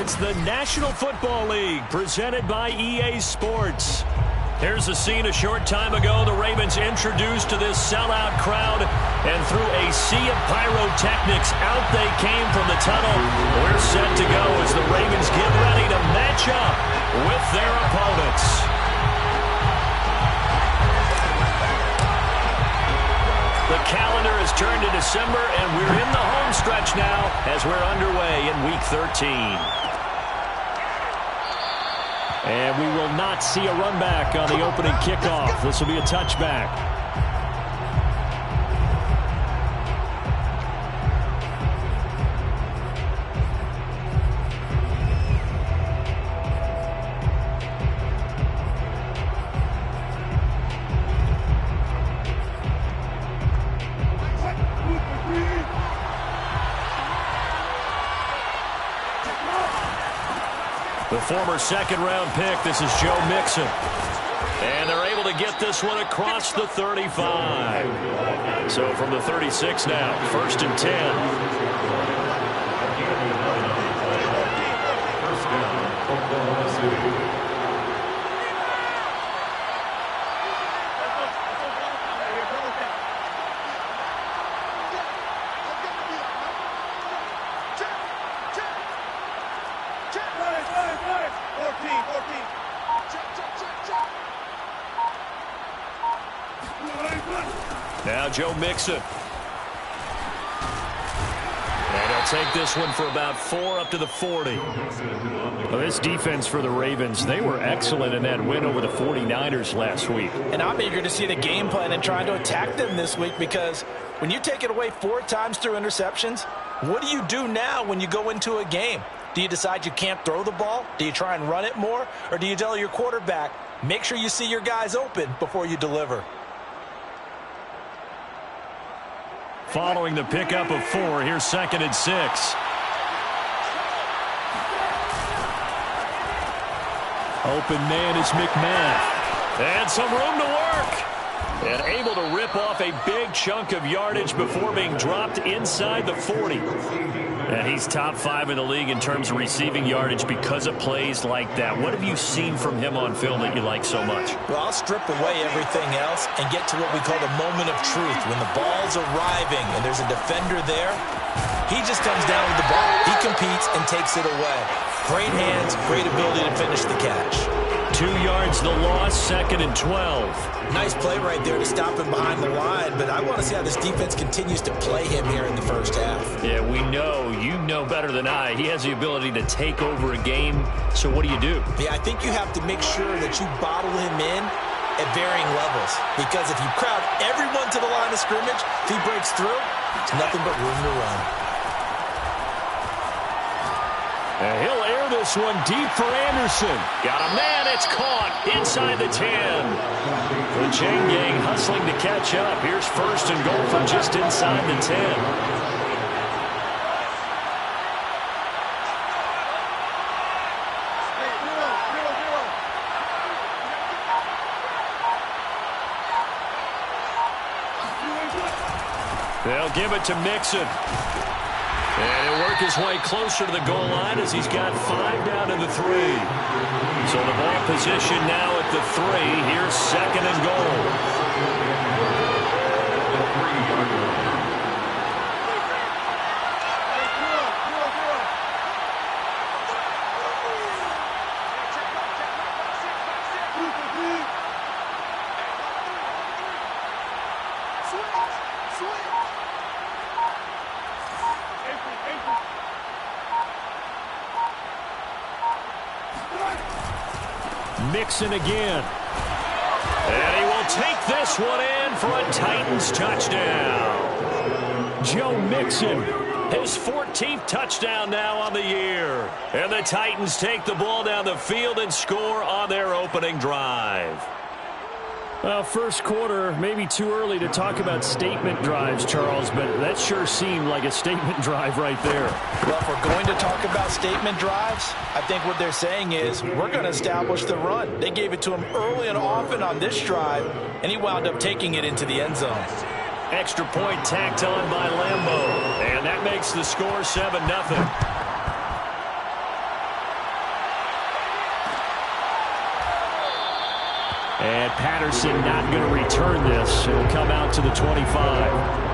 It's the National Football League presented by EA Sports. Here's the scene a short time ago. The Ravens introduced to this sellout crowd, and through a sea of pyrotechnics, out they came from the tunnel. We're set to go as the Ravens get ready to match up with their opponents. The calendar has turned to December, and we're in the home stretch now as we're underway in Week 13. And we will not see a run back on the opening kickoff. This will be a touchback. The former second-round pick, this is Joe Mixon. And they're able to get this one across the 35. So from the 36 now, 1st and 10. Now Joe Mixon. And he'll take this one for about 4 up to the 40. Well, this defense for the Ravens, they were excellent in that win over the 49ers last week. And I'm eager to see the game plan and trying to attack them this week, because when you take it away 4 times through interceptions, what do you do now when you go into a game? Do you decide you can't throw the ball? Do you try and run it more? Or do you tell your quarterback, make sure you see your guys open before you deliver? Following the pickup of 4, here's 2nd and 6. Open man is McMahon. And some room to work. And able to rip off a big chunk of yardage before being dropped inside the 40. And he's top 5 in the league in terms of receiving yardage because of plays like that. What have you seen from him on film that you like so much? Well, I'll strip away everything else and get to what we call the moment of truth. When the ball's arriving and there's a defender there, he just comes down with the ball. He competes and takes it away. Great hands, great ability to finish the catch. 2 yards the loss, 2nd and 12. Nice play right there to stop him behind the line, but I want to see how this defense continues to play him here in the first half. Yeah, we know, you know better than I, he has the ability to take over a game, so what do you do? Yeah, I think you have to make sure that you bottle him in at varying levels, because if you crowd everyone to the line of scrimmage, if he breaks through, it's nothing but room to run. And he'll air this one deep for Anderson. Got a man, it's caught inside the 10. The chain gang hustling to catch up. Here's 1st and goal from just inside the 10. They'll give it to Mixon. And he'll work his way closer to the goal line as he's got 5 down to the 3. So the ball position now at the 3. Here's 2nd and goal. Mixon again. And he will take this one in for a Titans touchdown. Joe Mixon, his 14th touchdown now on the year. And the Titans take the ball down the field and score on their opening drive. Well, first quarter, maybe too early to talk about statement drives, Charles, but that sure seemed like a statement drive right there. Well, if we're going to talk about statement drives, I think what they're saying is we're going to establish the run. They gave it to him early and often on this drive, and he wound up taking it into the end zone. Extra point tacked on by Lambeau, and that makes the score 7-0. And Patterson not going to return this. It'll come out to the 25.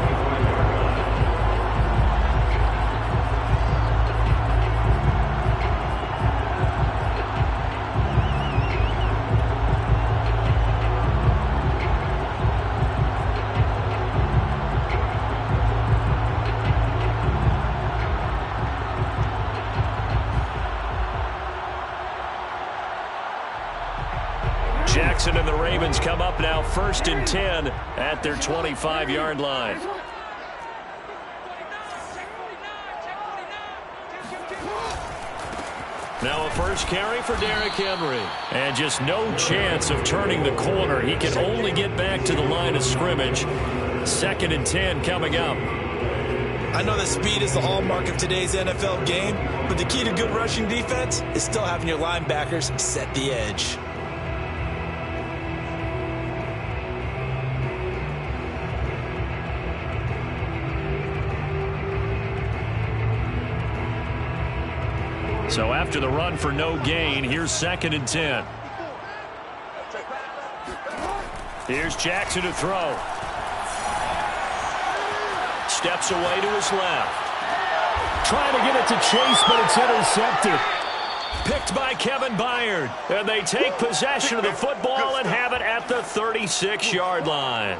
Jackson and the Ravens come up now 1st and 10 at their 25-yard line. Now a first carry for Derrick Henry. And just no chance of turning the corner. He can only get back to the line of scrimmage. 2nd and 10 coming up. I know that speed is the hallmark of today's NFL game, but the key to good rushing defense is still having your linebackers set the edge. So after the run for no gain, here's 2nd and 10. Here's Jackson to throw. Steps away to his left. Trying to get it to Chase, but it's intercepted. Picked by Kevin Byard. And they take possession of the football and have it at the 36-yard line.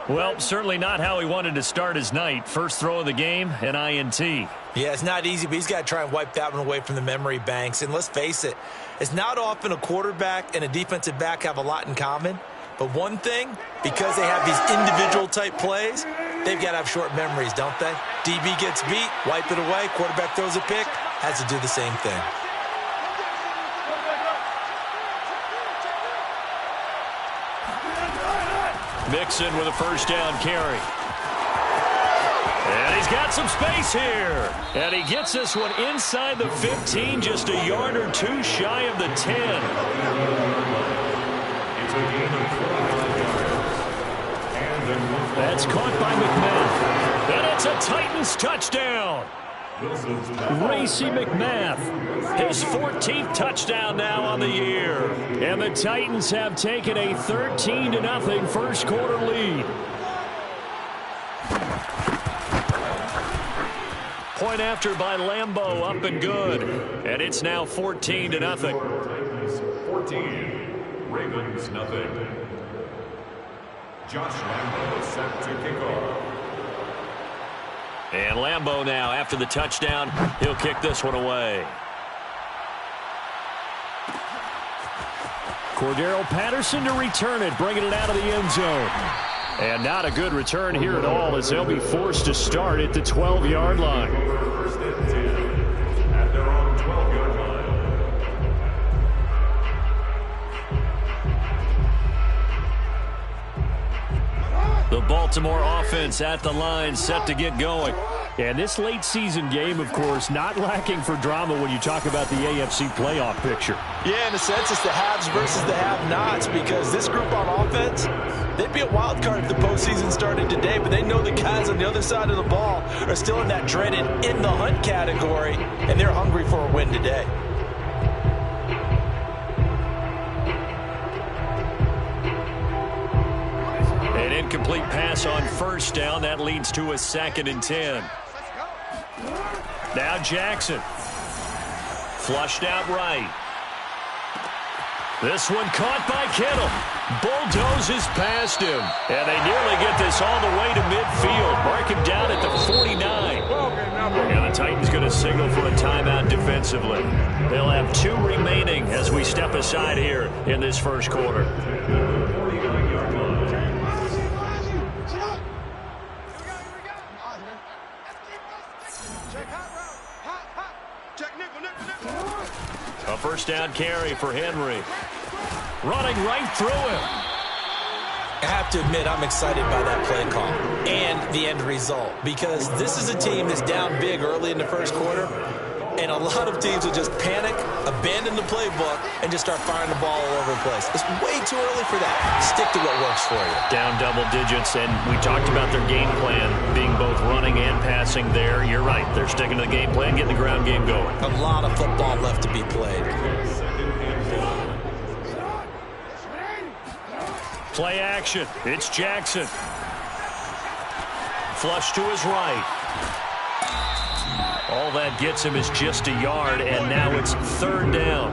Well, certainly not how he wanted to start his night. First throw of the game, an INT. Yeah, it's not easy, but he's got to try and wipe that one away from the memory banks. And let's face it, it's not often a quarterback and a defensive back have a lot in common. But one thing, because they have these individual type plays, they've got to have short memories, don't they? DB gets beat, wipe it away, quarterback throws a pick, has to do the same thing. Mixon with a first down carry. And he's got some space here. And he gets this one inside the 15, just a yard or two shy of the 10. That's caught by McMath. And it's a Titans touchdown. Racey McMath, his 14th touchdown now on the year. And the Titans have taken a 13-0 first quarter lead. Point after by Lambeau, up and good. And it's now 14-0. 14, Ravens nothing. Josh Lambeau set to kick off. And Lambeau now, after the touchdown, he'll kick this one away. Cordero Patterson to return it, bringing it out of the end zone. And not a good return here at all, as they'll be forced to start at the 12-yard line. First and 10 at their own 12-yard line. The Baltimore offense at the line, set to get going. And this late season game, of course, not lacking for drama when you talk about the AFC playoff picture. Yeah, in a sense, it's the haves versus the have-nots, because this group on offense, they'd be a wild card if the postseason started today, but they know the guys on the other side of the ball are still in that dreaded in the hunt category, and they're hungry for a win today. An incomplete pass on first down. That leads to a 2nd and 10. Now Jackson. Flushed out right. This one caught by Kittle. Bulldozes past him. And they nearly get this all the way to midfield. Mark him down at the 49. And the Titans going to signal for a timeout defensively. They'll have 2 remaining as we step aside here in this first quarter. A first down carry for Henry. Running right through him. I have to admit, I'm excited by that play call and the end result, because this is a team that's down big early in the first quarter, and a lot of teams will just panic, abandon the playbook, and just start firing the ball all over the place. It's way too early for that. Stick to what works for you. Down double digits, and we talked about their game plan being both running and passing there. You're right. They're sticking to the game plan, getting the ground game going. A lot of football left to be played. Play action. It's Jackson. Flush to his right. All that gets him is just a yard, and now it's 3rd down.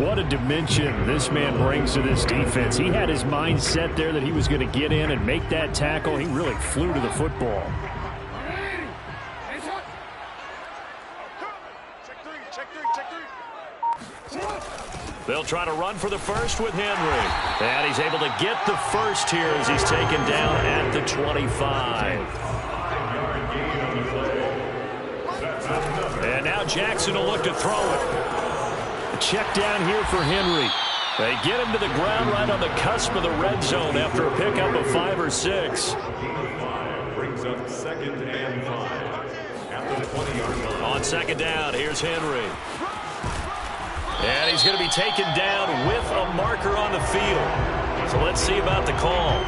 What a dimension this man brings to this defense. He had his mind set there that he was going to get in and make that tackle. He really flew to the football. They'll try to run for the first with Henry. And he's able to get the first here as he's taken down at the 25. And now Jackson will look to throw it. Check down here for Henry. They get him to the ground right on the cusp of the red zone after a pickup of 5 or 6. Brings up 2nd and 5 at the 20-yard line. On 2nd down, here's Henry. And he's going to be taken down with a marker on the field. So let's see about the call.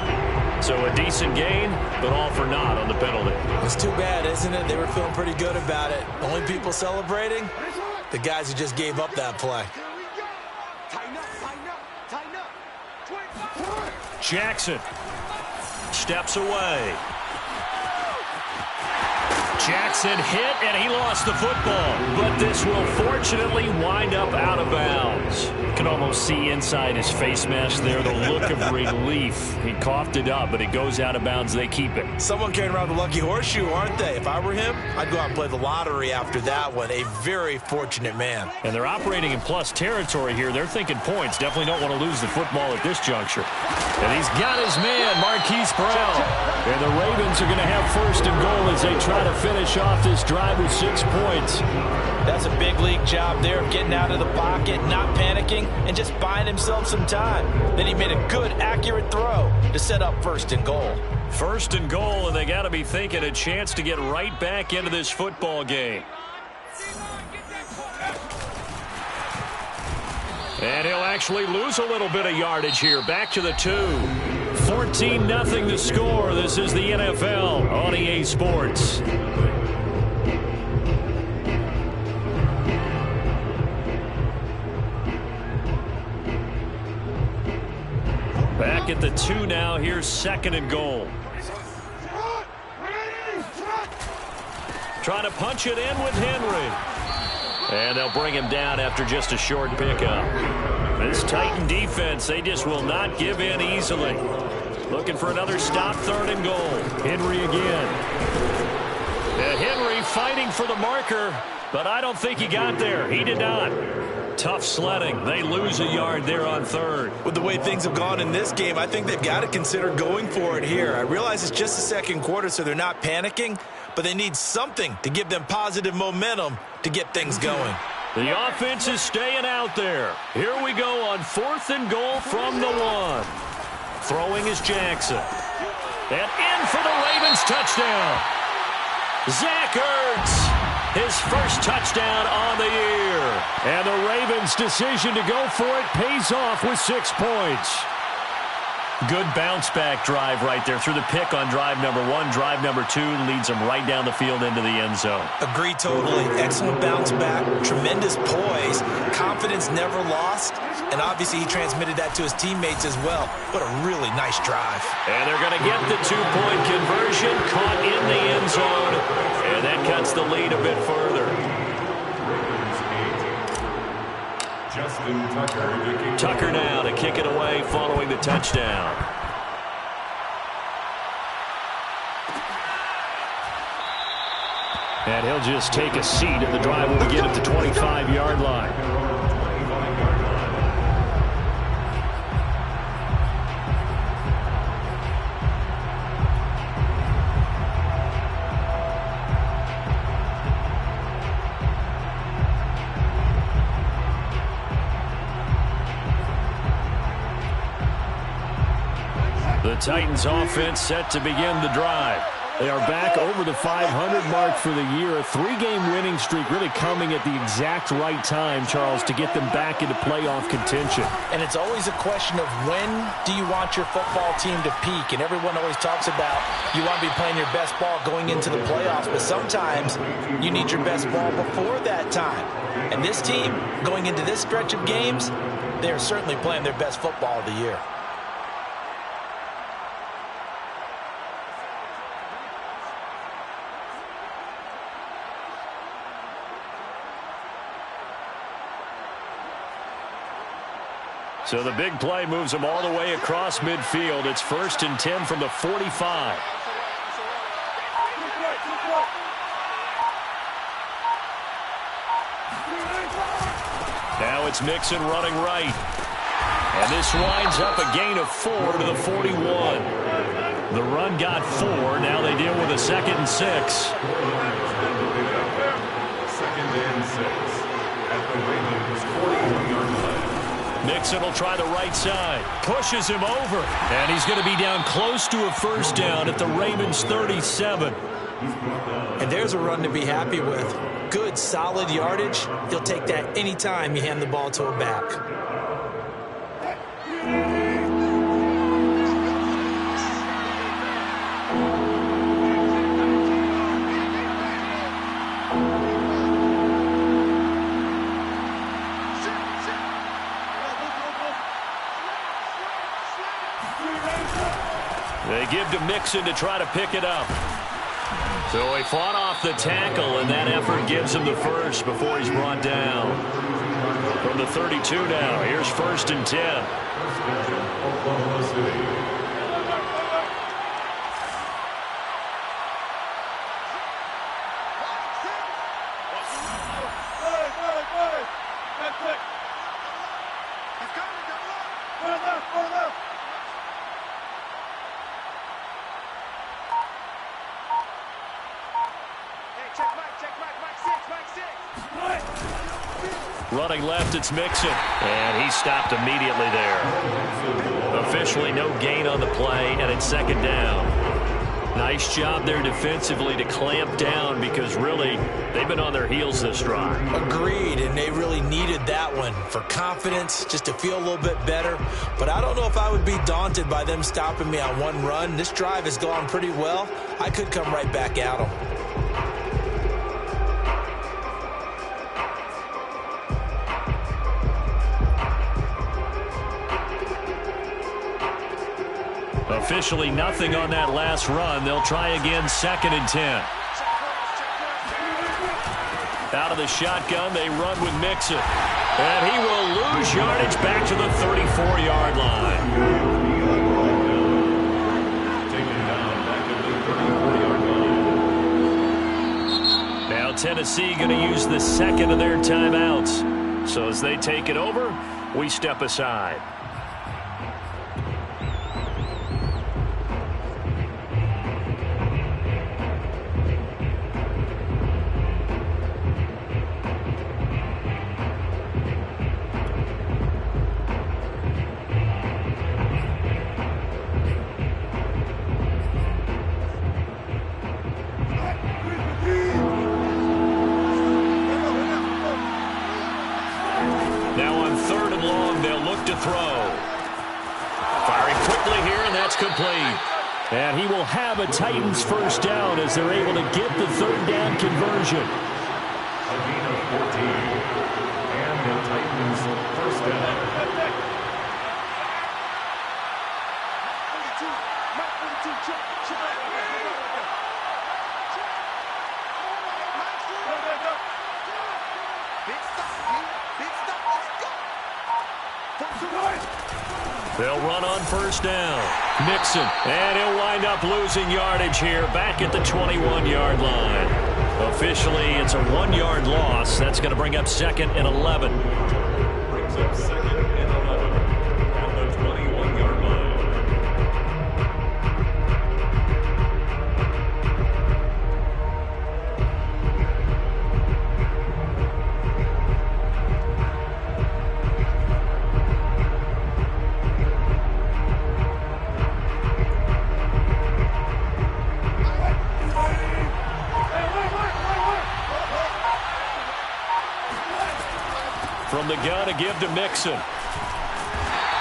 So a decent gain, but all for naught on the penalty. It's too bad, isn't it? They were feeling pretty good about it. Only people celebrating, the guys who just gave up that play. Jackson steps away. Jackson hit, and he lost the football. But this will fortunately wind up out of bounds. You can almost see inside his face mask there the look of relief. He coughed it up, but it goes out of bounds. They keep it. Someone carrying around the lucky horseshoe, aren't they? If I were him, I'd go out and play the lottery after that one. A very fortunate man. And they're operating in plus territory here. They're thinking points. Definitely don't want to lose the football at this juncture. And he's got his man, Marquise Brown. And the Ravens are going to have 1st and goal as they try to finish off this drive with 6 points. That's a big league job there of getting out of the pocket, not panicking, and just buying himself some time. Then he made a good, accurate throw to set up 1st and goal. 1st and goal, and they got to be thinking a chance to get right back into this football game. And he'll actually lose a little bit of yardage here. Back to the 2. 14-0 the score. This is the NFL on EA Sports. Back at the 2 now. Here's 2nd and goal. Trying to punch it in with Henry. And they'll bring him down after just a short pickup. This Titan defense, they just will not give in easily. Looking for another stop, 3rd and goal. Henry again. And Henry fighting for the marker, but I don't think he got there. He did not. Tough sledding. They lose a yard there on 3rd. With the way things have gone in this game, I think they've got to consider going for it here. I realize it's just the 2nd quarter, so they're not panicking, but they need something to give them positive momentum to get things going. The offense is staying out there. Here we go on 4th and goal from the 1. Throwing is Jackson. And in for the Ravens touchdown. Zach Ertz, his first touchdown on the year. And the Ravens' decision to go for it pays off with 6 points. Good bounce-back drive right there through the pick on drive number 1. Drive number 2 leads them right down the field into the end zone. Agree totally. Excellent bounce-back, tremendous poise, confidence never lost, and obviously he transmitted that to his teammates as well. What a really nice drive. And they're going to get the 2-point conversion, caught in the end zone, and that cuts the lead a bit further. Tucker now to kick it away following the touchdown. And he'll just take a seat, and the drive will begin at the 25-yard line. The Titans offense set to begin the drive. They are back over the 500 mark for the year. A 3-game winning streak really coming at the exact right time, Charles, to get them back into playoff contention. And it's always a question of when do you want your football team to peak? And everyone always talks about you want to be playing your best ball going into the playoffs, but sometimes you need your best ball before that time. And this team, going into this stretch of games, they are certainly playing their best football of the year. So the big play moves them all the way across midfield. It's 1st and 10 from the 45. Now it's Mixon running right. And this winds up a gain of 4 to the 41. The run got 4. Now they deal with a 2nd and 6. 2nd and 6 at the Ravens' 41-yard line. Mixon will try the right side. Pushes him over. And he's going to be down close to a 1st down at the Ravens' 37. And there's a run to be happy with. Good, solid yardage. He'll take that anytime you hand the ball to a back. They give to Mixon to try to pick it up. So he fought off the tackle, and that effort gives him the first before he's brought down. From the 32 now, here's 1st and 10. Oklahoma City. Running left, it's Mixon. And he stopped immediately there. Officially no gain on the play, and it's 2nd down. Nice job there defensively to clamp down because really they've been on their heels this drive. Agreed, and they really needed that one for confidence, just to feel a little bit better. But I don't know if I would be daunted by them stopping me on one run. This drive has gone pretty well. I could come right back at them. Officially nothing on that last run. They'll try again, 2nd and 10. Out of the shotgun, they run with Mixon. And he will lose yardage back to the 34-yard line. Taken down back at the 34-yard line. Now Tennessee going to use the 2nd of their timeouts. So as they take it over, we step aside. And he will have a Titans 1st down as they're able to get the 3rd down conversion. A gain of 14. And the Titans 1st down. They'll run on 1st down. Mixon, and he'll wind up losing yardage here back at the 21-yard line. Officially, it's a 1-yard loss. That's going to bring up 2nd and 11. Brings up 2nd and 11 at the 21-yard line. From the gun, a give to Mixon.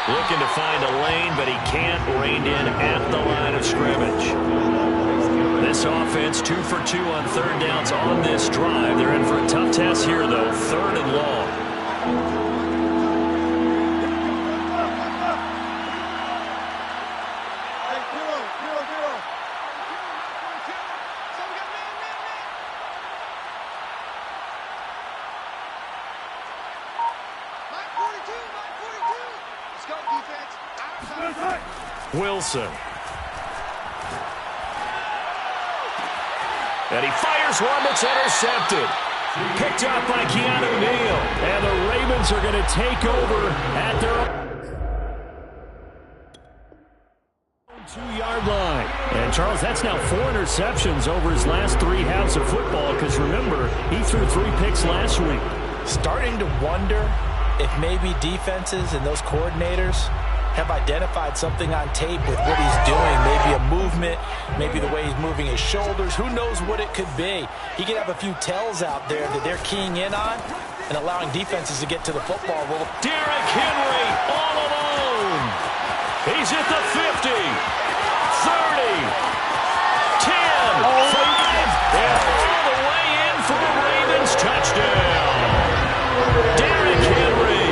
Looking to find a lane, but he can't. Reined in at the line of scrimmage. This offense 2 for 2 on 3rd downs on this drive. They're in for a tough test here, though. 3rd and long. Wilson. And he fires one that's intercepted. Picked up by Keanu Neal. And the Ravens are going to take over at their own 2-yard line. And, Charles, that's now 4 interceptions over his last 3 halves of football because, remember, he threw 3 picks last week. Starting to wonder if maybe defenses and those coordinators have identified something on tape with what he's doing. Maybe a movement, maybe the way he's moving his shoulders. Who knows what it could be? He could have a few tells out there that they're keying in on and allowing defenses to get to the football. Well, Derrick Henry all alone. He's at the 50, 30, 10, 5, and all the way in for the Ravens touchdown. Derrick Henry,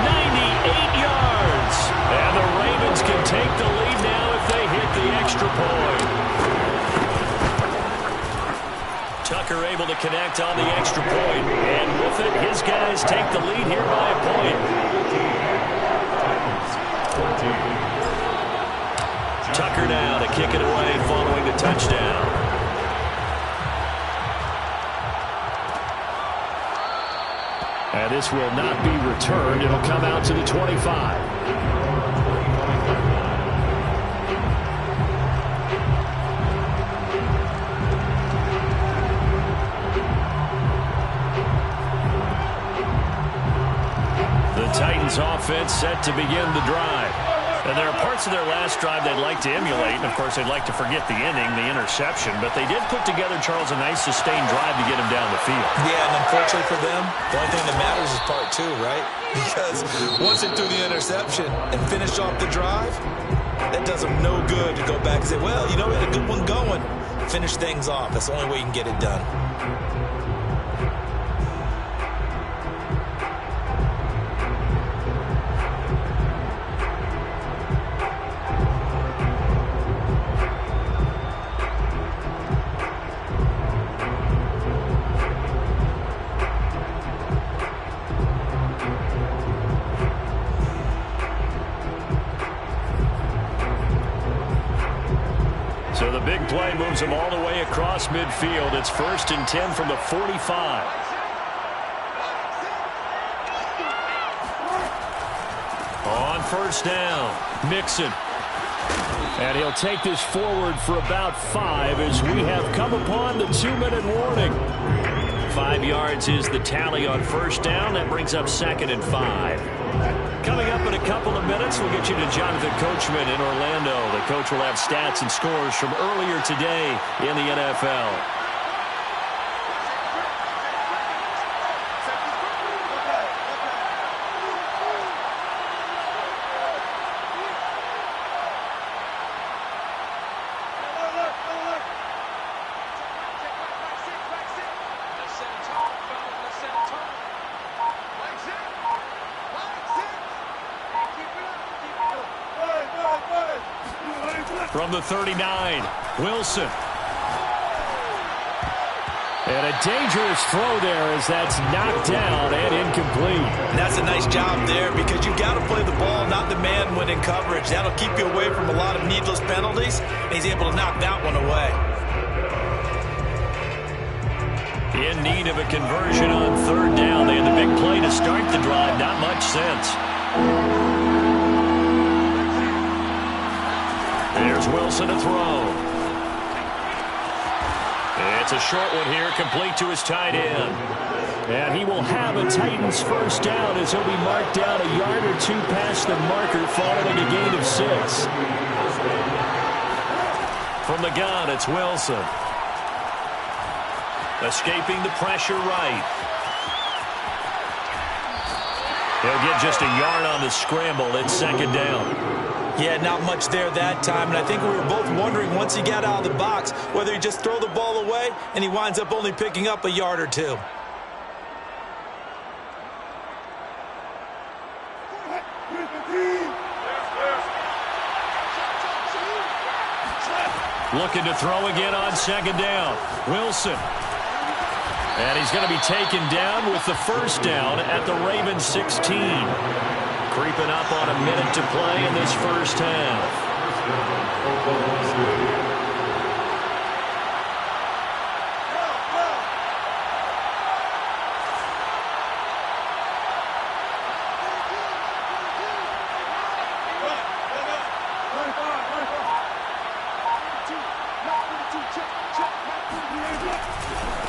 98 yards. And the Ravens can take the lead now if they hit the extra point. Tucker able to connect on the extra point. And with it, his guys take the lead here by a point. Tucker now to kick it away following the touchdown. And this will not be returned. It'll come out to the 25. The Titans offense set to begin the drive. And there are parts of their last drive they'd like to emulate. And, of course, they'd like to forget the inning, the interception. But they did put together, Charles, a nice sustained drive to get him down the field. yeah, and unfortunately for them, the only thing that matters is part 2, right? Because once they threw the interception and finished off the drive, that does them no good to go back and say, well, you know, we had a good one going. Finish things off. That's the only way you can get it done. So the big play moves them all the way across midfield. It's 1st and 10 from the 45. On 1st down, Mixon. And he'll take this forward for about 5 as we have come upon the 2-minute warning. 5 yards is the tally on 1st down. That brings up 2nd and 5. Coming up in a couple of minutes, we'll get you to Jonathan Coachman in Orlando. The coach will have stats and scores from earlier today in the NFL. From the 39, Wilson. And a dangerous throw there as that's knocked down and incomplete. And that's a nice job there because you've got to play the ball, not the man when in coverage. That'll keep you away from a lot of needless penalties. And he's able to knock that one away. In need of a conversion on 3rd down. They had the big play to start the drive. Not much sense. There's Wilson to throw. It's a short one here, complete to his tight end. And he will have a Titans 1st down as he'll be marked down a yard or 2 past the marker following a gain of 6. From the gun, it's Wilson. Escaping the pressure right. He'll get just a yard on the scramble. It's 2nd down. Yeah, not much there that time. And I think we were both wondering once he got out of the box whether he just throw the ball away and he winds up only picking up a yard or 2. Looking to throw again on 2nd down. Wilson. And he's going to be taken down with the 1st down at the Ravens 16. Creeping up on a minute to play in this first half.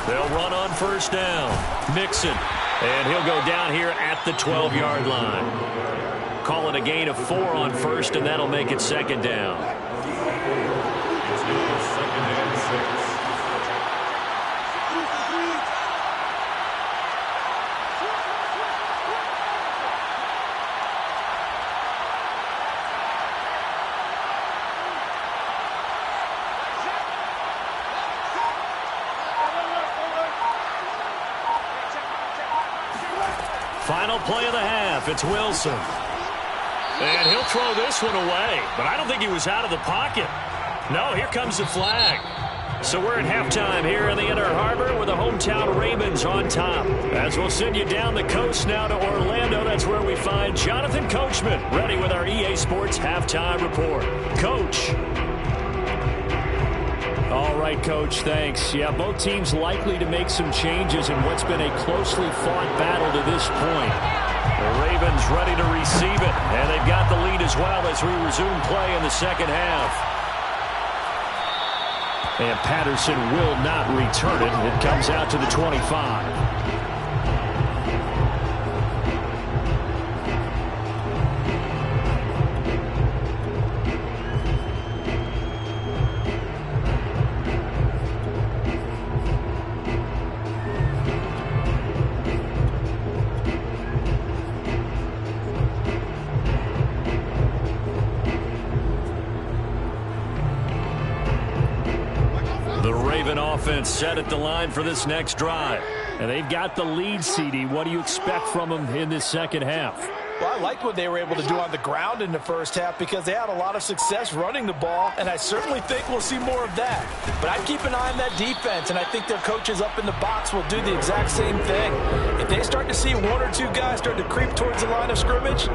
They'll run on first down. Mixon. And he'll go down here at the 12-yard line. Call it a gain of 4 on first, and that'll make it second down. It's now second and 6. Final play of the half. It's Wilson. And he'll throw this one away. But I don't think he was out of the pocket. No, here comes the flag. So we're at halftime here in the Inner Harbor with the hometown Ravens on top. As we'll send you down the coast now to Orlando, that's where we find Jonathan Coachman ready with our EA Sports Halftime Report. Coach. All right, Coach, thanks. Yeah, both teams likely to make some changes in what's been a closely fought battle to this point. The Ravens ready to receive it, and they've got the lead as well as we resume play in the second half. And Patterson will not return it. It comes out to the 25. Offense set at the line for this next drive. And they've got the lead, CD. What do you expect from them in this second half? Well, I liked what they were able to do on the ground in the first half because they had a lot of success running the ball, and I certainly think we'll see more of that. But I'd keep an eye on that defense, and I think their coaches up in the box will do the exact same thing. If they start to see 1 or 2 guys start to creep towards the line of scrimmage,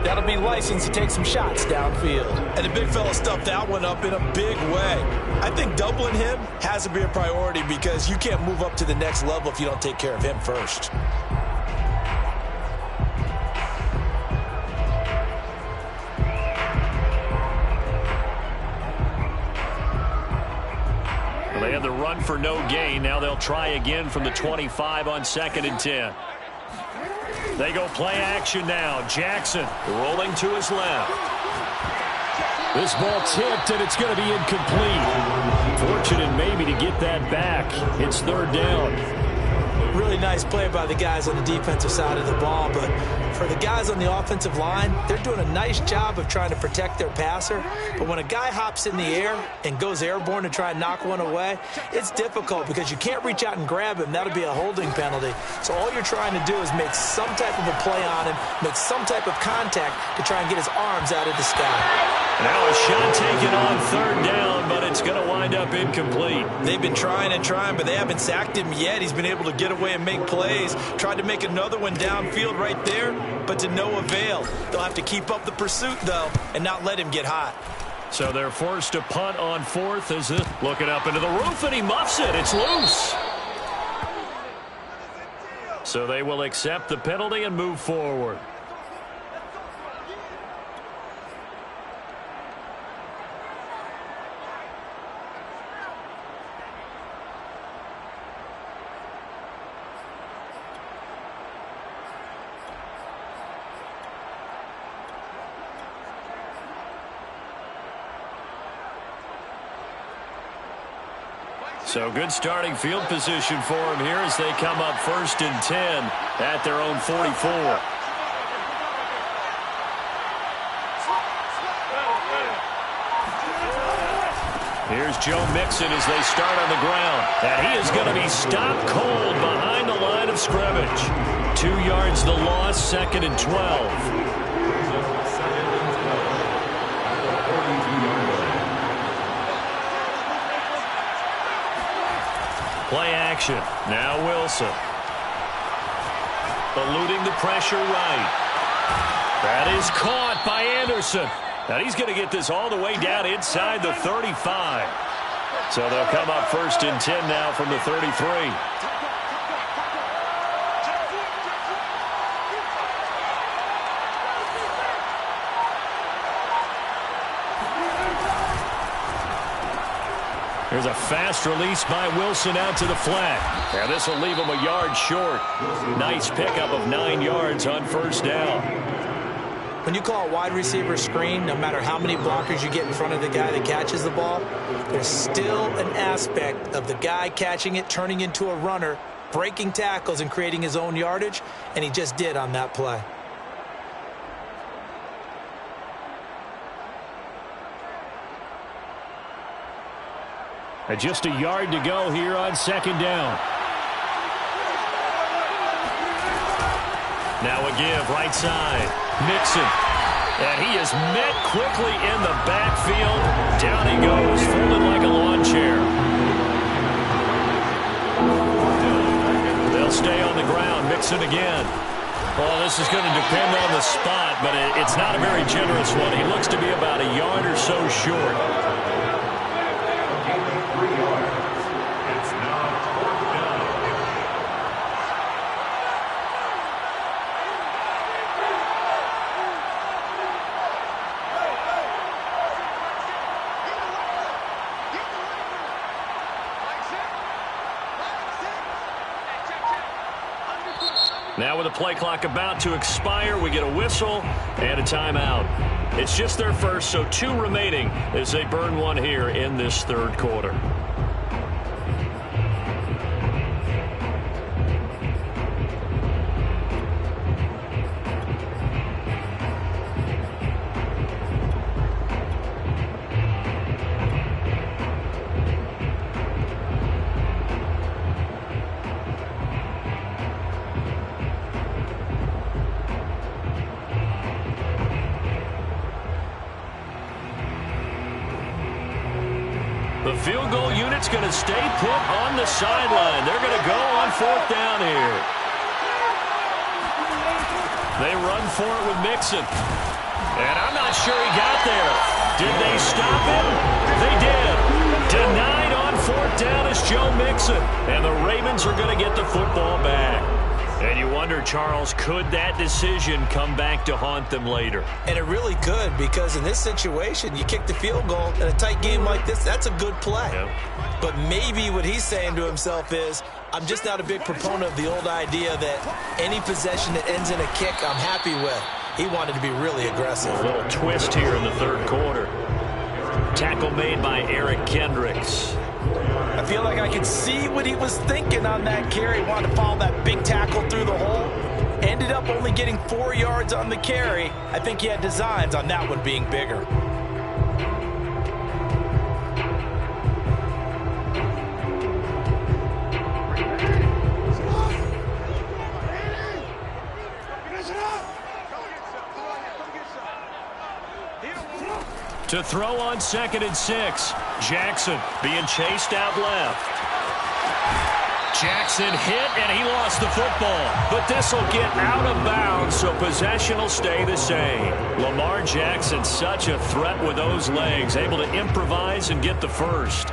that'll be license to take some shots downfield. And the big fella stuffed that one up in a big way. I think doubling him has to be a priority because you can't move up to the next level if you don't take care of him first. They had the run for no gain. Now they'll try again from the 25 on 2nd and 10. They go play action now. Jackson rolling to his left. This ball tipped, and it's going to be incomplete. Fortunate maybe to get that back. It's 3rd down. Really nice play by the guys on the defensive side of the ball, but for the guys on the offensive line, they're doing a nice job of trying to protect their passer. But when a guy hops in the air and goes airborne to try and knock one away, it's difficult because you can't reach out and grab him. That'll be a holding penalty. So all you're trying to do is make some type of a play on him, make some type of contact to try and get his arms out of the sky. Now a shot taken on 3rd down, but it's going to wind up incomplete. They've been trying and trying, but they haven't sacked him yet. He's been able to get away and make plays. Tried to make another one downfield right there, but to no avail. They'll have to keep up the pursuit, though, and not let him get hot. So they're forced to punt on 4th as it looking up into the roof, and he muffs it. It's loose. So they will accept the penalty and move forward. So good starting field position for them here as they come up 1st and 10 at their own 44. Here's Joe Mixon as they start on the ground. And he is going to be stopped cold behind the line of scrimmage. 2 yards the loss, 2nd and 12. Play action. Now Wilson. Eluding the pressure right. That is caught by Anderson. And he's going to get this all the way down inside the 35. So they'll come up 1st and 10 now from the 33. There's a fast release by Wilson out to the flat. And this will leave him a yard short. Nice pickup of 9 yards on 1st down. When you call a wide receiver screen, no matter how many blockers you get in front of the guy that catches the ball, there's still an aspect of the guy catching it, turning into a runner, breaking tackles and creating his own yardage, and he just did on that play. And just a yard to go here on 2nd down. Now a give right side. Mixon. And he is met quickly in the backfield. Down he goes, folded like a lawn chair. They'll stay on the ground. Mixon again. Well, this is going to depend on the spot, but it's not a very generous one. He looks to be about a yard or so short. Now with the play clock about to expire, we get a whistle and a timeout. It's just their first, so 2 remaining as they burn one here in this 3rd quarter. The field goal unit's going to stay put on the sideline. They're going to go on 4th down here. They run for it with Mixon. And I'm not sure he got there. Did they stop him? They did. Denied on 4th down is Joe Mixon. And the Ravens are going to get the football back. And you wonder, Charles, could that decision come back to haunt them later? And it really could, because in this situation, you kick the field goal in a tight game like this, that's a good play. Yep. But maybe what he's saying to himself is, I'm just not a big proponent of the old idea that any possession that ends in a kick, I'm happy with. He wanted to be really aggressive. A little twist here in the 3rd quarter. Tackle made by Eric Kendricks. I feel like I could see what he was thinking on that carry. He wanted to follow that big tackle through the hole. Ended up only getting 4 yards on the carry. I think he had designs on that one being bigger. To throw on 2nd and 6. Jackson being chased out left. Jackson hit, and he lost the football. But this will get out of bounds, so possession will stay the same. Lamar Jackson, such a threat with those legs, able to improvise and get the first.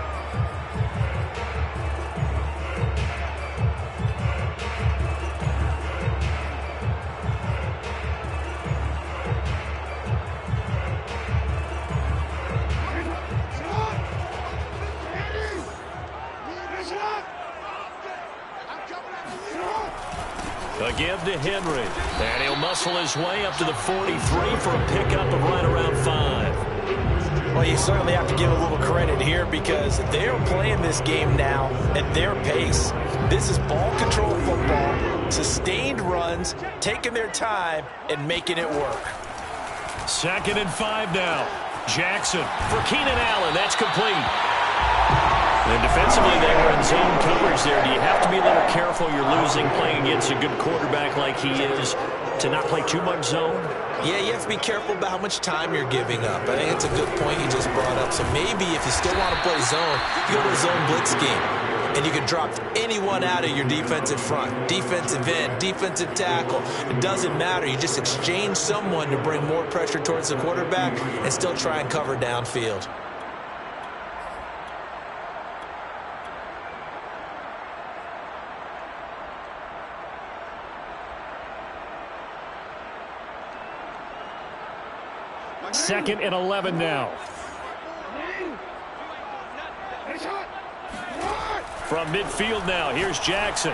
A give to Henry. And he'll muscle his way up to the 43 for a pickup of right around 5. Well, you certainly have to give a little credit here because they're playing this game now at their pace. This is ball control football, sustained runs, taking their time, and making it work. 2nd and 5 now. Jackson for Keenan Allen. That's complete. And defensively, they were in zone coverage there. Do you have to be a little careful? You're losing playing against a good quarterback like he is to not play too much zone? Yeah, you have to be careful about how much time you're giving up. I think it's a good point you just brought up. So maybe if you still want to play zone, you go to a zone blitz scheme. and you can drop anyone out of your defensive front. Defensive end, defensive tackle. It doesn't matter. You just exchange someone to bring more pressure towards the quarterback and still try and cover downfield. Second and 11 now. From midfield now, here's Jackson.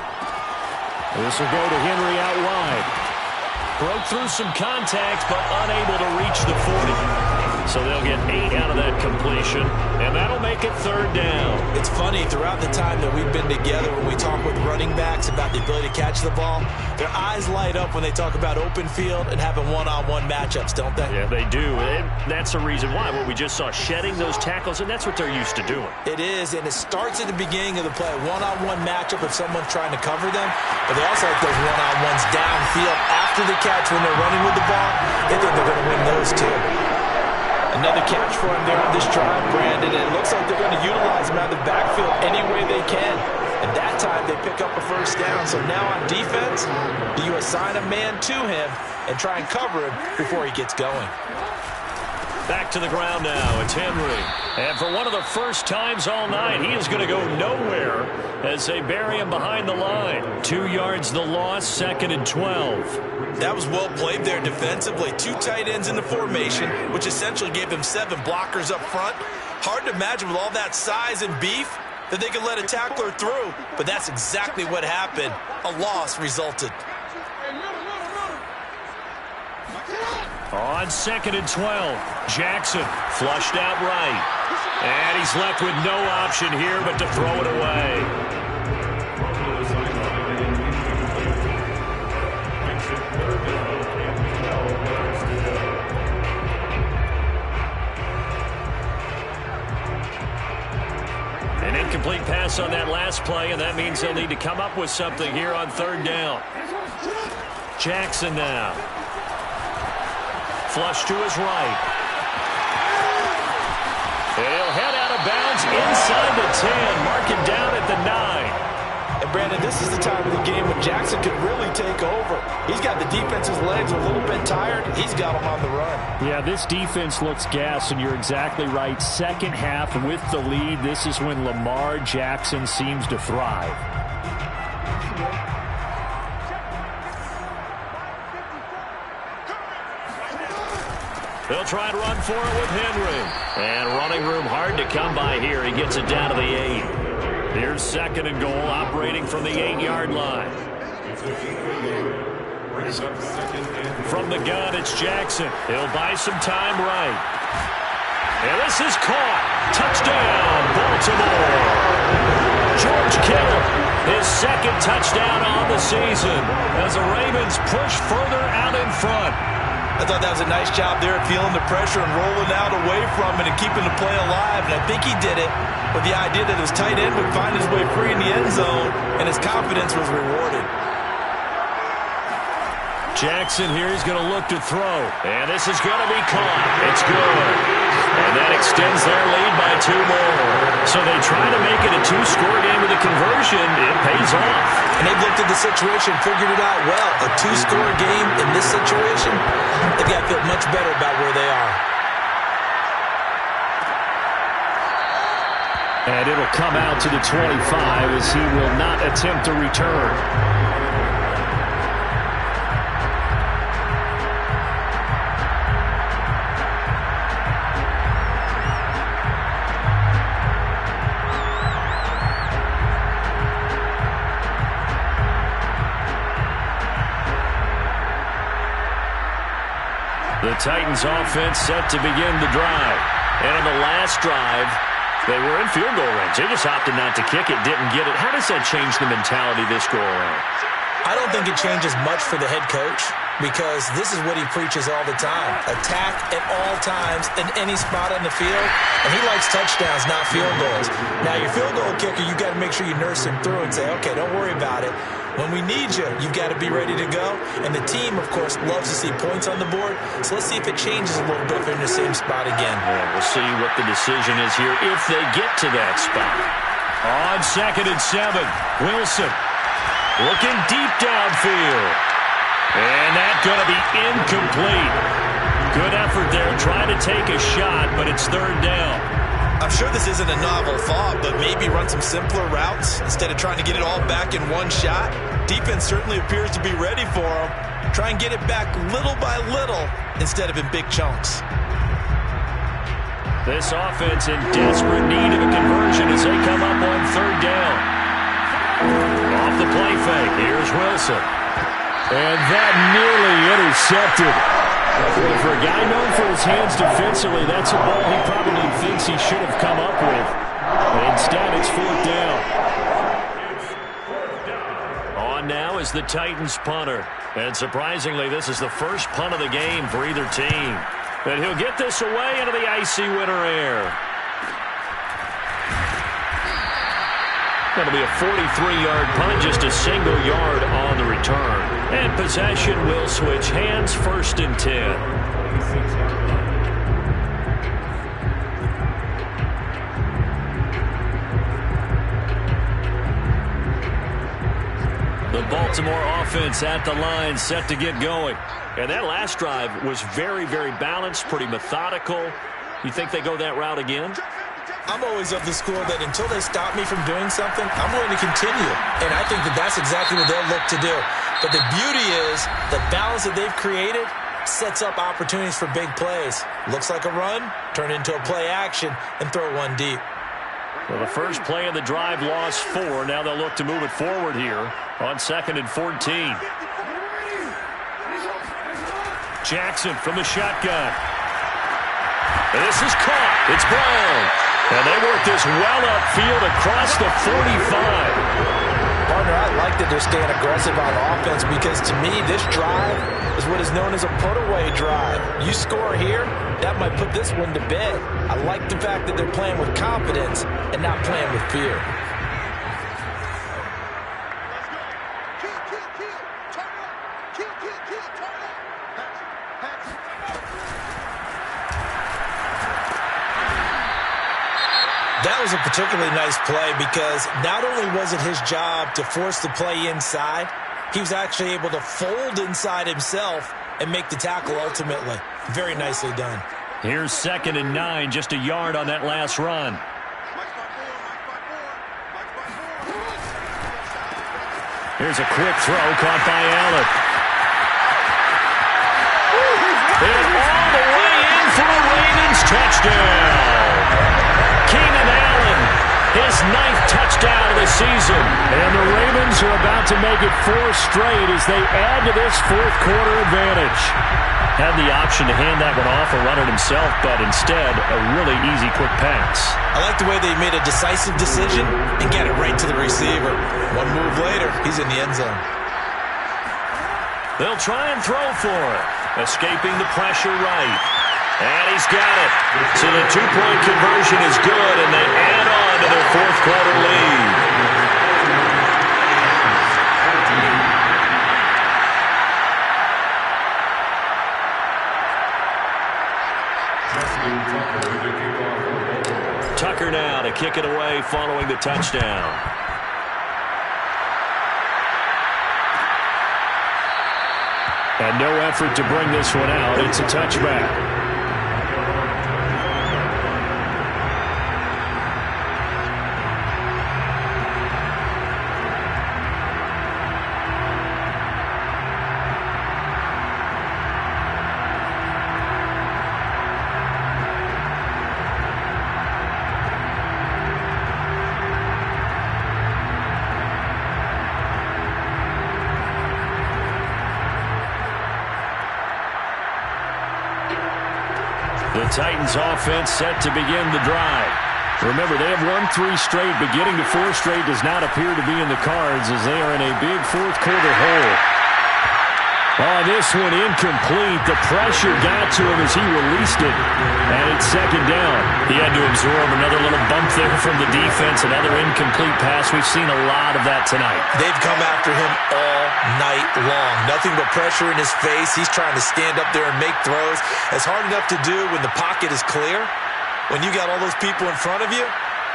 This will go to Henry out wide. Broke through some contact, but unable to reach the 40. So they'll get 8 out of that completion, and that'll make it third down. It's funny, throughout the time that we've been together, when we talk with running backs about the ability to catch the ball, their eyes light up when they talk about open field and having one-on-one matchups, don't they? Yeah, they do. And that's the reason why. What we just saw, shedding those tackles, and that's what they're used to doing. It is, and it starts at the beginning of the play. One-on-one matchup if someone's trying to cover them, but they also like those one-on-ones downfield after the catch when they're running with the ball. They think they're going to win those too. Another catch for him there on this drive, Brandon, and it looks like they're going to utilize him out of the backfield any way they can. And that time they pick up a first down. So now on defense, do you assign a man to him and try and cover him before he gets going? Back to the ground now. It's Henry. And for one of the first times all night, he is going to go nowhere as they bury him behind the line. 2 yards the loss, 2nd and 12. That was well played there defensively. 2 tight ends in the formation, which essentially gave them 7 blockers up front. Hard to imagine with all that size and beef that they could let a tackler through, but that's exactly what happened. A loss resulted. On 2nd and 12, Jackson flushed out right. And he's left with no option here but to throw it away. An incomplete pass on that last play, and that means they'll need to come up with something here on 3rd down. Jackson now. Flush to his right. He'll head out of bounds inside the 10. Mark him down at the 9. And Brandon, this is the time of the game when Jackson could really take over. He's got the defense's legs a little bit tired. He's got them on the run. Yeah, this defense looks gassed, and you're exactly right. Second half with the lead, this is when Lamar Jackson seems to thrive. They'll try to run for it with Henry. And running room hard to come by here. He gets it down to the 8. Here's 2nd and goal, operating from the 8-yard line. From the gun, it's Jackson. He'll buy some time right. And this is caught. Touchdown, Baltimore. George Kittle, his 2nd touchdown on the season as the Ravens push further out in front. I thought that was a nice job there, feeling the pressure and rolling out away from it and keeping the play alive. And I think he did it with the idea that his tight end would find his way free in the end zone, and his confidence was rewarded. Jackson here is going to look to throw. And this is going to be caught. It's good. And that extends their lead by 2 more. So they try to make it a 2-score game with a conversion. It pays off. And they've looked at the situation, figured it out well. A 2-score game in this situation, they've got to feel much better about where they are. And it'll come out to the 25 as he will not attempt to return. The Titans offense set to begin the drive. And on the last drive, they were in field goal range. They just opted not to kick it, didn't get it. How does that change the mentality this go around? I don't think it changes much for the head coach because this is what he preaches all the time. Attack at all times in any spot on the field, and he likes touchdowns, not field goals. Now, your field goal kicker, you've got to make sure you nurse him through and say, okay, don't worry about it. When we need you, you've got to be ready to go. And the team, of course, loves to see points on the board. So let's see if it changes a little bit if they're in the same spot again. Yeah, we'll see what the decision is here if they get to that spot. On 2nd and 7, Wilson looking deep downfield. And that's going to be incomplete. Good effort there trying to take a shot, but it's 3rd down. I'm sure this isn't a novel thought, but maybe run some simpler routes instead of trying to get it all back in one shot. Defense certainly appears to be ready for him. Try and get it back little by little instead of in big chunks. This offense in desperate need of a conversion as they come up on 3rd down. Off the play fake, here's Wilson. And that nearly intercepted. Well, for a guy known for his hands defensively, that's a ball he probably thinks he should have come up with. But instead, it's 4th down. On now is the Titans punter. And surprisingly, this is the first punt of the game for either team. And he'll get this away into the icy winter air. That'll be a 43-yard punt, just a single yard on the return. And possession will switch hands, 1st and 10. The Baltimore offense at the line, set to get going. And that last drive was very, very balanced, pretty methodical. You think they go that route again? I'm always of the school that until they stop me from doing something, I'm willing to continue. And I think that that's exactly what they'll look to do. But the beauty is the balance that they've created sets up opportunities for big plays. Looks like a run, turn into a play action, and throw one deep. Well, the first play of the drive lost 4. Now they'll look to move it forward here on 2nd and 14. Jackson from the shotgun. And this is caught. It's Brown. And they work this well upfield across the 45. Partner, I like that they're staying aggressive on offense because to me, this drive is what is known as a put-away drive. You score here, that might put this one to bed. I like the fact that they're playing with confidence and not playing with fear. That was a particularly nice play because not only was it his job to force the play inside, he was actually able to fold inside himself and make the tackle ultimately. Very nicely done. Here's 2nd and 9, just a yard on that last run. Here's a quick throw caught by Allen. And all the way in for a Ravens touchdown. Keenan Allen, his 9th touchdown of the season. And the Ravens are about to make it 4 straight as they add to this 4th quarter advantage. Had the option to hand that one off or run it himself, but instead, a really easy, quick pass. I like the way they made a decisive decision and get it right to the receiver. One move later, he's in the end zone. They'll try and throw for it. Escaping the pressure right. And he's got it. So the 2-point conversion is good, and they add on to their 4th quarter lead. Tucker now to kick it away following the touchdown. And no effort to bring this one out. It's a touchback. The Titans offense set to begin the drive. Remember, they have won 3 straight, but getting to 4 straight does not appear to be in the cards as they are in a big 4th quarter hole. Oh, this one incomplete. The pressure got to him as he released it. And it's 2nd down. He had to absorb another little bump there from the defense. Another incomplete pass. We've seen a lot of that tonight. They've come after him all night long. Nothing but pressure in his face. He's trying to stand up there and make throws. It's hard enough to do when the pocket is clear. When you got all those people in front of you,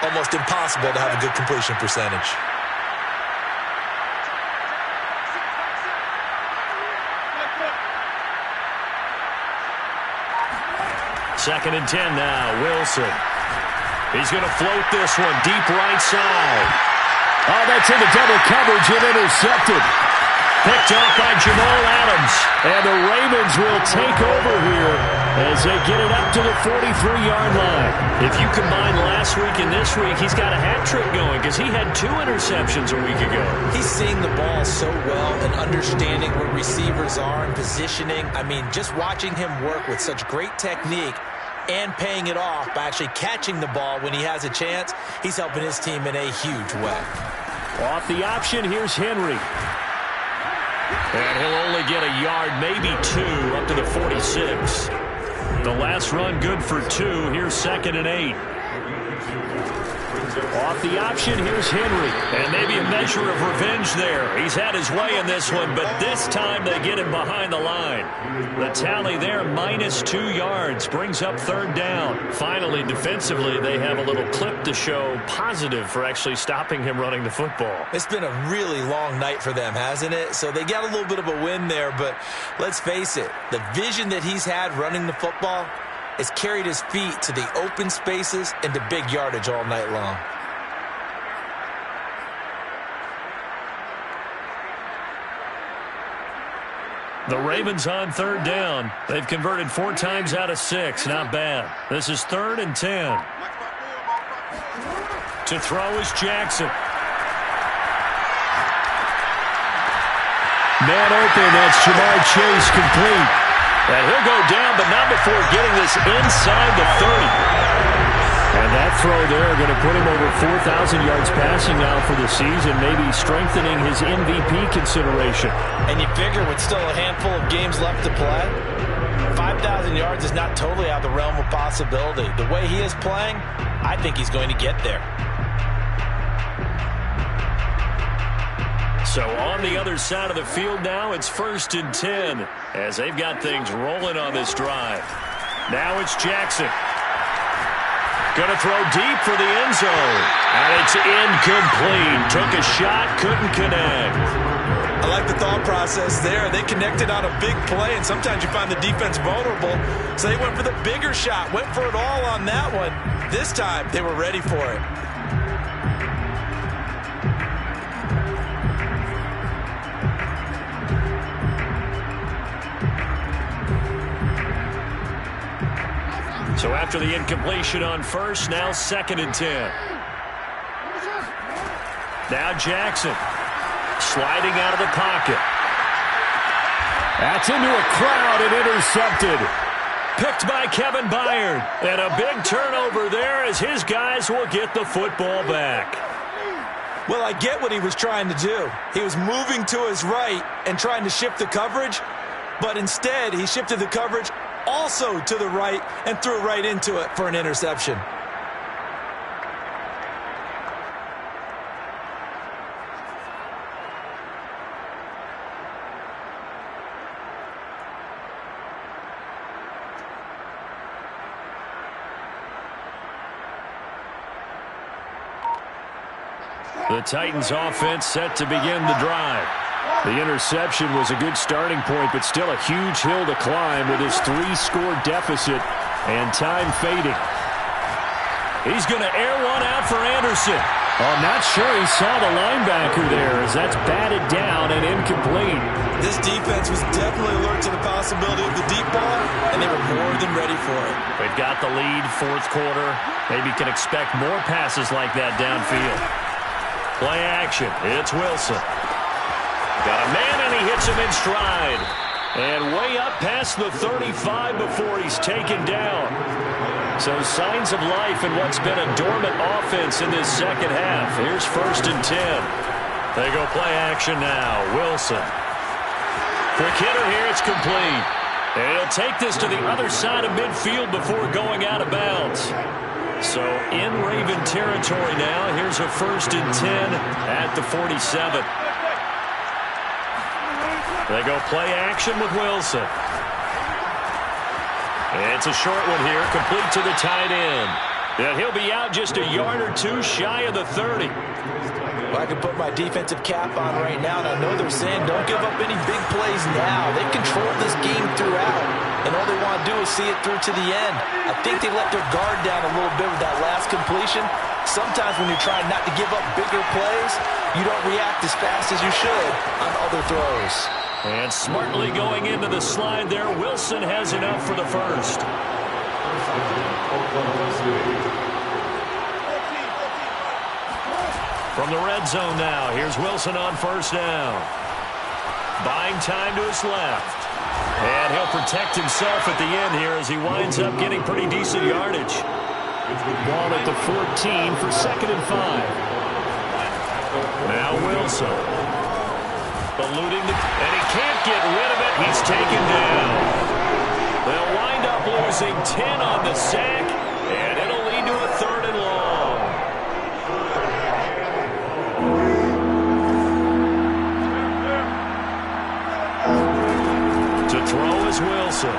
almost impossible to have a good completion percentage. Second and 10 now, Wilson. He's going to float this one deep right side. Oh, that's into double coverage and intercepted. Picked off by Jamal Adams. And the Ravens will take over here as they get it up to the 43-yard line. If you combine last week and this week, he's got a hat trick going because he had 2 interceptions a week ago. He's seeing the ball so well and understanding where receivers are and positioning. I mean, just watching him work with such great technique and paying it off by actually catching the ball when he has a chance, he's helping his team in a huge way. Off the option, here's Henry. And he'll only get a yard, maybe 2, up to the 46. The last run good for 2. Here's 2nd and 8. Off the option, here's Henry. And maybe a measure of revenge there. He's had his way in this one, but this time they get him behind the line. The tally there, minus 2 yards, brings up 3rd down. Finally, defensively, they have a little clip to show positive for actually stopping him running the football. It's been a really long night for them, hasn't it? So they got a little bit of a win there, but let's face it, the vision that he's had running the football has carried his feet to the open spaces and to big yardage all night long. The Ravens on 3rd down. They've converted 4 times out of 6. Not bad. This is 3rd and 10. To throw is Jackson. Man open, that's Jamar Chase complete. And he'll go down, but not before getting this inside the 30. And that throw there going to put him over 4,000 yards passing now for the season, maybe strengthening his MVP consideration. And you figure with still a handful of games left to play, 5,000 yards is not totally out of the realm of possibility. The way he is playing, I think he's going to get there. So on the other side of the field now, it's 1st and 10 as they've got things rolling on this drive. Now it's Jackson. Going to throw deep for the end zone. And it's incomplete. Took a shot, couldn't connect. I like the thought process there. They connected on a big play, and sometimes you find the defense vulnerable. So they went for the bigger shot, went for it all on that one. This time, they were ready for it. So after the incompletion on 1st, now 2nd and 10. Now Jackson sliding out of the pocket. That's into a crowd and intercepted. Picked by Kevin Byard. And a big turnover there as his guys will get the football back. Well, I get what he was trying to do. He was moving to his right and trying to shift the coverage, but instead he shifted the coverage also to the right and threw right into it for an interception. The Titans offense set to begin the drive. The interception was a good starting point, but still a huge hill to climb with his 3-score deficit and time fading. He's going to air one out for Anderson. I'm not sure he saw the linebacker there as that's batted down and incomplete. This defense was definitely alert to the possibility of the deep ball, and they were more than ready for it. They've got the lead, 4th quarter. Maybe can expect more passes like that downfield. Play action. It's Wilson. Got a man, and he hits him in stride. And way up past the 35 before he's taken down. So signs of life in what's been a dormant offense in this second half. Here's 1st and 10. They go play action now. Wilson. Quick hitter here. It's complete. And he'll take this to the other side of midfield before going out of bounds. So in Raven territory now. Here's a 1st and 10 at the 47. They go play action with Wilson. And it's a short one here, complete to the tight end. And he'll be out just a yard or two shy of the 30. Well, I can put my defensive cap on right now, and I know they're saying don't give up any big plays now. They've controlled this game throughout, and all they want to do is see it through to the end. I think they let their guard down a little bit with that last completion. Sometimes when you're trying not to give up bigger plays, you don't react as fast as you should on other throws. And smartly going into the slide there, Wilson has enough for the first. From the red zone now, here's Wilson on first down. Buying time to his left. And he'll protect himself at the end here as he winds up getting pretty decent yardage. Ball at the 14 for 2nd and 5. Now Wilson. Eluding and he can't get rid of it. He's taken down. They'll wind up losing 10 on the sack, and it'll lead to a 3rd and long. To throw is Wilson.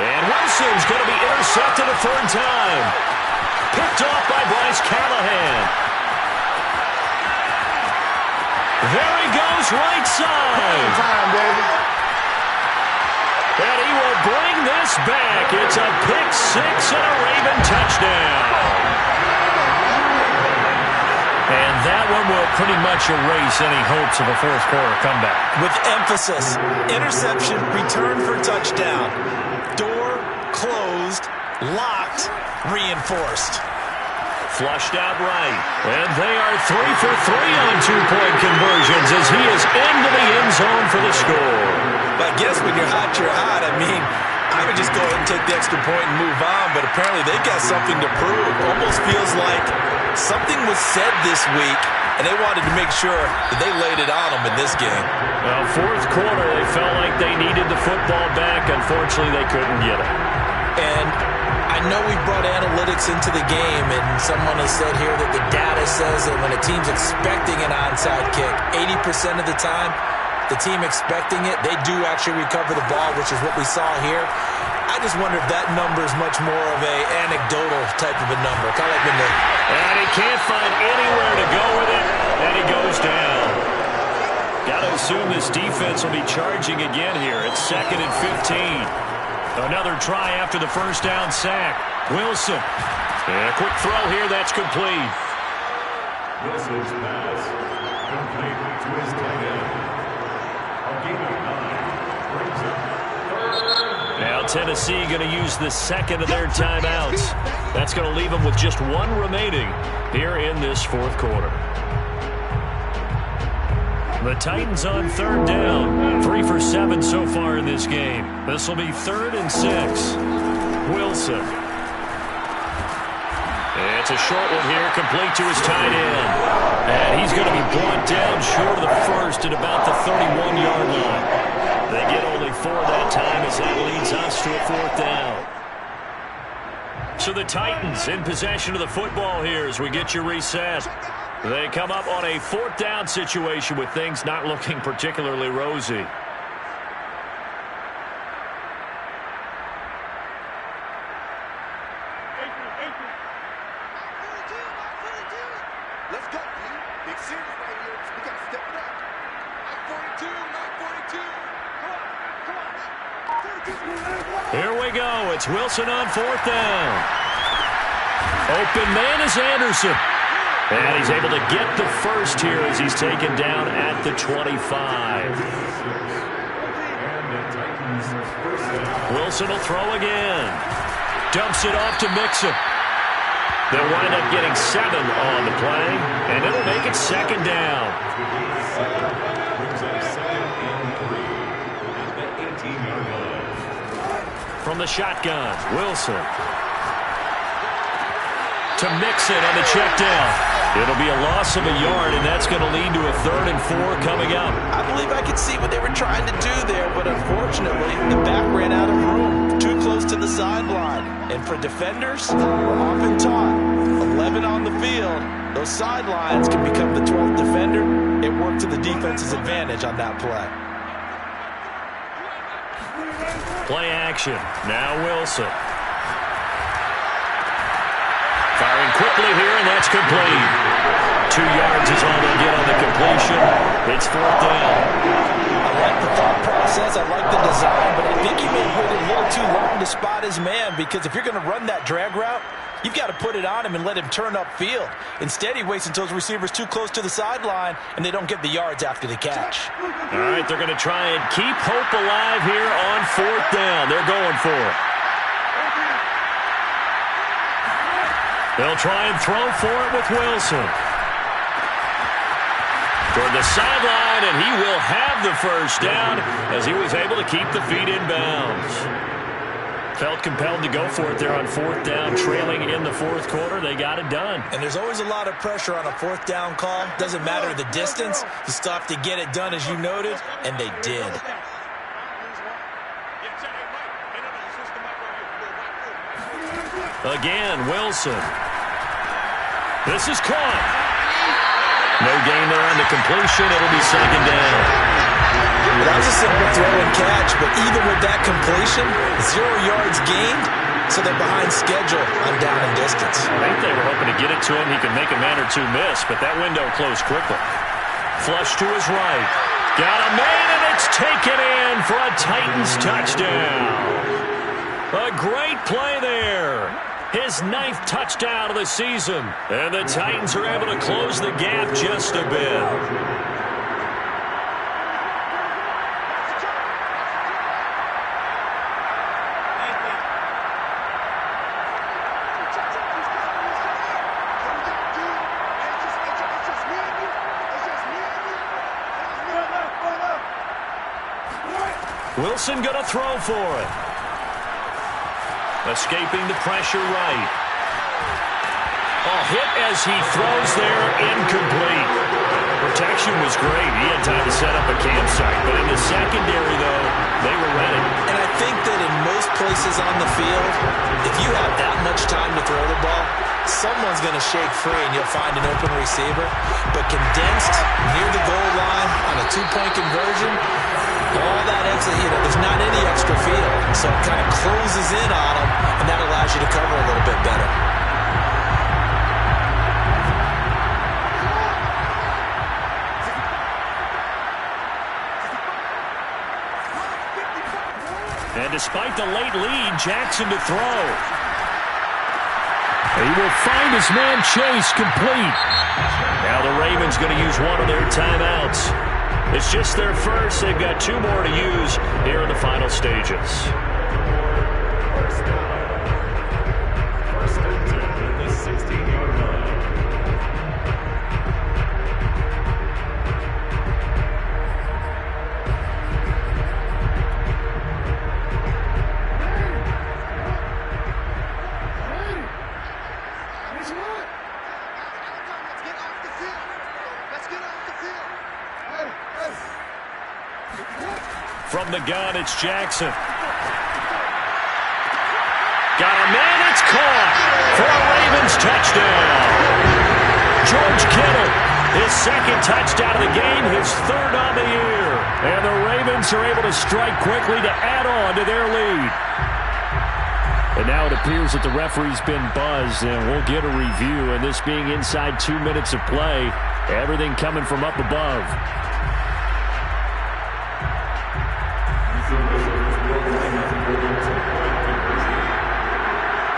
And Wilson's going to be intercepted a 3rd time. Picked off by Bryce Callahan. There he goes, right side. Time, baby. And he will bring this back. It's a pick 6 and a Raven touchdown. And that one will pretty much erase any hopes of a 4th quarter comeback. With emphasis, interception, return for touchdown. Door closed, locked, reinforced. Flushed out right. And they are 3 for 3 on 2-point conversions as he is into the end zone for the score. But I guess when you're hot, you're hot. I mean, I would just go ahead and take the extra point and move on, but apparently they got something to prove. Almost feels like something was said this week, and they wanted to make sure that they laid it on them in this game. Well, 4th quarter, they felt like they needed the football back. Unfortunately, they couldn't get it. And I know we brought analytics into the game, and someone has said here that the data says that when a team's expecting an onside kick, 80% of the time, the team expecting it, they do actually recover the ball, which is what we saw here. I just wonder if that number is much more of a anecdotal type of a number. Kind of like when and he can't find anywhere to go with it, and he goes down. Got to assume this defense will be charging again here. It's 2nd and 15. Another try after the first down sack. Wilson. And a quick throw here that's complete. Wilson's pass complete to his tight end. A gain of 9 brings up 3rd. Now Tennessee going to use the 2nd of their timeouts. That's going to leave them with just 1 remaining here in this 4th quarter. The Titans on 3rd down. 3 for 7 so far in this game. This will be 3rd and 6. Wilson. It's a short one here, complete to his tight end. And he's going to be brought down short of the first at about the 31-yard line. They get only 4 that time as that leads us to a 4th down. So the Titans in possession of the football here as we get you reset. They come up on a 4th down situation with things not looking particularly rosy. Let's go, dude. Big series right here. We got to step it up. 942, 942. Come on. Here we go. It's Wilson on 4th down. Open man is Anderson. And he's able to get the first here as he's taken down at the 25. Wilson will throw again. Dumps it off to Mixon. They'll wind up getting 7 on the play, and it'll make it 2nd down. From the shotgun, Wilson. To Mixon on the check down. It'll be a loss of a yard, and that's going to lead to a 3rd and 4 coming up. I believe I could see what they were trying to do there, but unfortunately, the back ran out of room. Too close to the sideline. And for defenders, we're often taught, 11 on the field, those sidelines can become the 12th defender. It worked to the defense's advantage on that play. Play action. Now Wilson. Firing quickly here, and that's complete. 2 yards is all they'll get on the completion. It's 4th down. I like the thought process. I like the design, but I think he may have waited a little too long to spot his man, because if you're going to run that drag route, you've got to put it on him and let him turn upfield. Instead, he waits until his receiver's too close to the sideline, and they don't get the yards after the catch. All right, they're going to try and keep hope alive here on 4th down. They're going for it. They'll try and throw for it with Wilson. Toward the sideline, and he will have the first down as he was able to keep the feet in bounds. Felt compelled to go for it there on 4th down, trailing in the 4th quarter. They got it done. And there's always a lot of pressure on a 4th down call. Doesn't matter the distance. You still have to get it done, as you noted, and they did. Again, Wilson. This is caught. No gain there on the completion. It'll be 2nd down. Well, that was a simple throw and catch, but even with that completion, 0 yards gained, so they're behind schedule on down and distance. I think they were hoping to get it to him. He could make a man or two miss, but that window closed quickly. Flush to his right. Got a man, and it's taken in for a Titans touchdown. A great play there. His 9th touchdown of the season. And the Titans are able to close the gap just a bit. Wilson going to throw for it. Escaping the pressure right. A hit as he throws there, incomplete. Protection was great. He had time to set up a campsite. But in the secondary, though, they were ready. And I think that in most places on the field, if you have that much time to throw the ball, someone's going to shake free and you'll find an open receiver. But condensed near the goal line on a 2-point conversion, all that extra, there's not any extra field. So it kind of closes in on them, and that allows you to cover a little bit better. And despite the late lead, Jackson to throw. He will find his man Chase complete. Now the Ravens going to use one of their timeouts. It's just their first. They've got 2 more to use here in the final stages. First and 10 at the 16-yard line. From the gun, it's Jackson. Got a man, it's caught for a Ravens touchdown. George Kittle, his 2nd touchdown of the game, his 3rd on the year. And the Ravens are able to strike quickly to add on to their lead. And now it appears that the referee's been buzzed, and we'll get a review. And this being inside 2 minutes of play, everything coming from up above.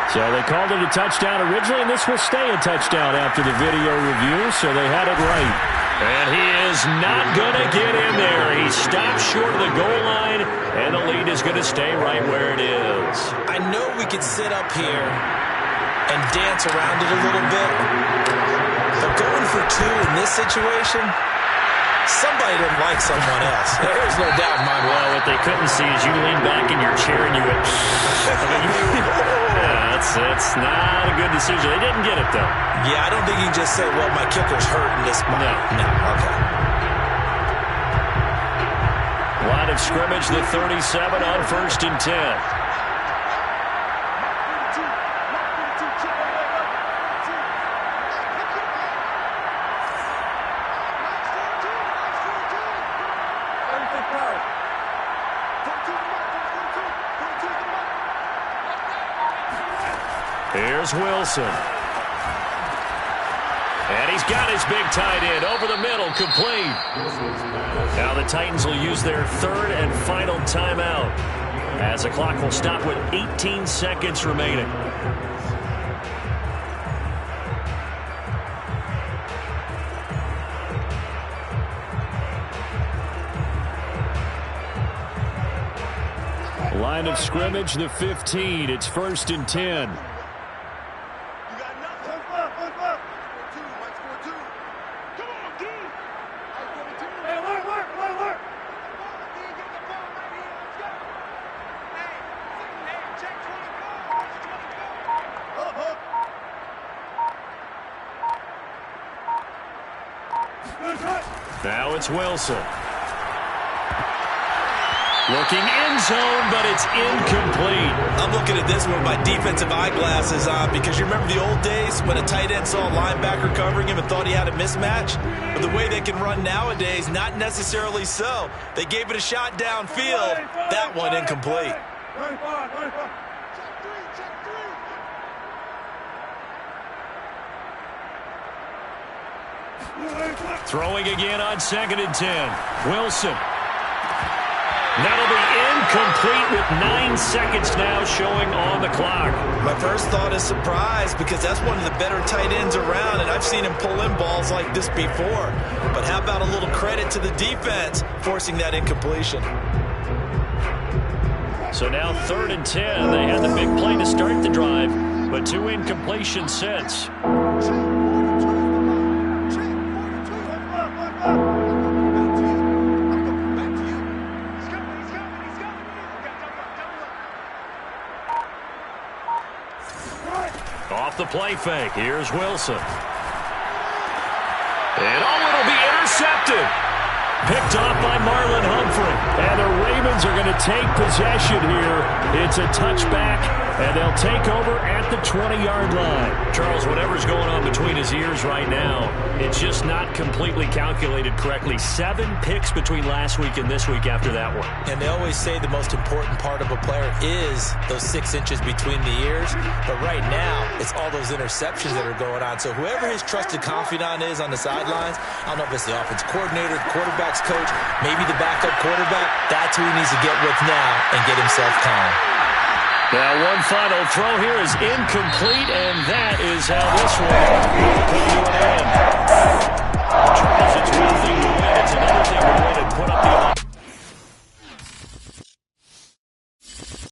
So they called it a touchdown originally, and this will stay a touchdown after the video review, so they had it right. And he is not going to get in there. He stopped short of the goal line, and the lead is going to stay right where it is. I know we could sit up here and dance around it a little bit, but going for 2 in this situation, somebody didn't like someone else. There's no doubt in my mind. Well, what they couldn't see is you leaned back in your chair and you went, yeah, it's not a good decision. They didn't get it, though. Yeah, I don't think you can just say, well, my kicker's hurt in this spot. No, okay. Line of scrimmage, the 37 on 1st and 10. Here's Wilson. And he's got his big tight end over the middle, complete. Now the Titans will use their third and final timeout, as the clock will stop with 18 seconds remaining. Line of scrimmage, the 15. It's 1st and 10. Now it's Wilson. Looking end zone, but it's incomplete. I'm looking at this one with my defensive eyeglasses on, because you remember the old days when a tight end saw a linebacker covering him and thought he had a mismatch? But the way they can run nowadays, not necessarily so. They gave it a shot downfield. That one incomplete. Throwing again on 2nd and 10. Wilson. That'll be incomplete with 9 seconds now showing on the clock. My first thought is surprise, because that's one of the better tight ends around, and I've seen him pull in balls like this before. But how about a little credit to the defense forcing that incompletion? So now 3rd and 10. They had the big play to start the drive, but 2 incompletions since. Off the play fake. Here's Wilson. And it'll be intercepted. Picked off by Marlon Humphrey. And the Ravens are going to take possession here. It's a touchback, and they'll take over at the 20-yard line. Charles, whatever's going on between his ears right now, it's just not completely calculated correctly. 7 picks between last week and this week after that one. And they always say the most important part of a player is those 6 inches between the ears. But right now, it's all those interceptions that are going on. So whoever his trusted confidant is on the sidelines, I don't know if it's the offense coordinator, the quarterback's coach, maybe the backup quarterback, that's who he needs to get with now and get himself calm. Now one final throw here is incomplete, and that is how this one will come to an end. Charles, it's one thing to win. It's another thing to win and put up the